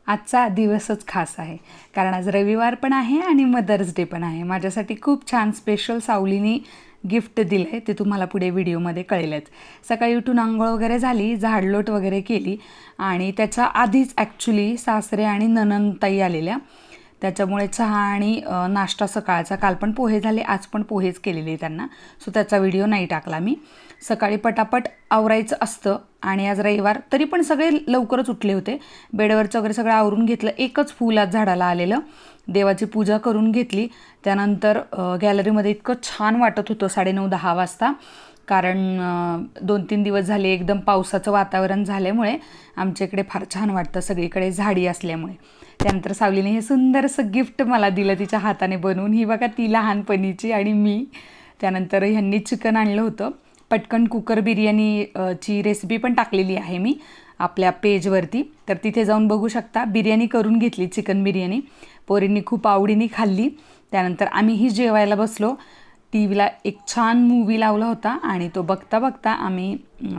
आजचा दिवसच खास आहे कारण आज रविवार पण आहे आणि मदर्स डे पण आहे। माझ्यासाठी खूप छान स्पेशल सावलीनी गिफ्ट दिलं आहे, ते तुम्हाला पुढे व्हिडिओमध्ये कळेलच। सकाळी उठून आंघोळ वगैरे झाली, झाडलोट वगैरे केली आणि त्याच्या आधीच ॲक्च्युली सासरे आणि नणंदताई आलेल्या, त्याच्यामुळे चहा आणि नाश्ता सकाळचा, काल पण पोहे झाले, आज पण पोहेच केलेले त्यांना, सो त्याचा व्हिडिओ नाही टाकला मी। सकाळी पटापट आवरायचं असतं आणि आज रविवार तरी पण सगळे लवकरच उठले होते। बेडवरचं वगैरे सगळं आवरून घेतलं, एकच फूल आज झाडाला आलेलं, देवाची पूजा करून घेतली। त्यानंतर गॅलरीमध्ये इतकं छान वाटत होतं 9:30-10 वाजता, कारण 2-3 दिवस झाले एकदम पावसाचं वातावरण झाल्यामुळे आमच्या इकडे फार छान वाटतं, सगळीकडे झाडी असल्यामुळे। त्यानंतर सावलीने हे सुंदरसं गिफ्ट मला दिलं तिच्या हाताने बनवून, ही बघा ती लहानपणीची आणि मी। त्यानंतर ह्यांनी चिकन आणलं होतं, पटकन कुकर बिर्याणी ची रेसिपी पण टाकलेली आहे मी आपल्या पेजवरती, तर तिथे जाऊन बघू शकता। बिर्याणी करून घेतली, चिकन बिर्याणी, पोरींनी खूप आवडीने खाल्ली। त्यानंतर आम्हीही जेवायला बसलो, टी व्हीला एक छान मूवी लावला होता आणि तो बघता बघता आम्ही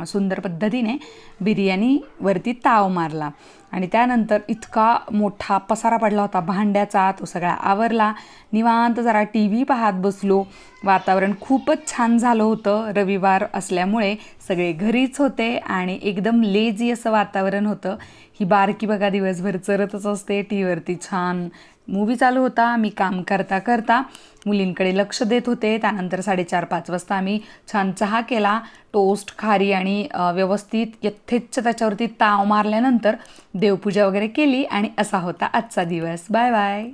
सुंदर पद्धतीने बिर्याणीवरती ताव मारला आणि त्यानंतर इतका मोठा पसारा पडला होता भांड्याचा, तो सगळा आवरला, निवांत जरा टी व्ही पाहत बसलो। वातावरण खूपच छान झालं होतं, रविवार असल्यामुळे सगळे घरीच होते आणि एकदम लेझी असं वातावरण होतं। ही बारकी बघा दिवसभर चरतच असते, टी व्हीवरती छान मूवी चालू होता, मी काम करता करता मुलींकडे लक्ष देत होते। त्यानंतर 4:30-5 वाजता आम्ही छान चहा केला, टोस्ट, खारी आणि व्यवस्थित यथेच्छ त्याच्यावरती ताव मारल्यानंतर देवपूजा वगैरे केली आणि असा होता आजचा दिवस। Bye bye.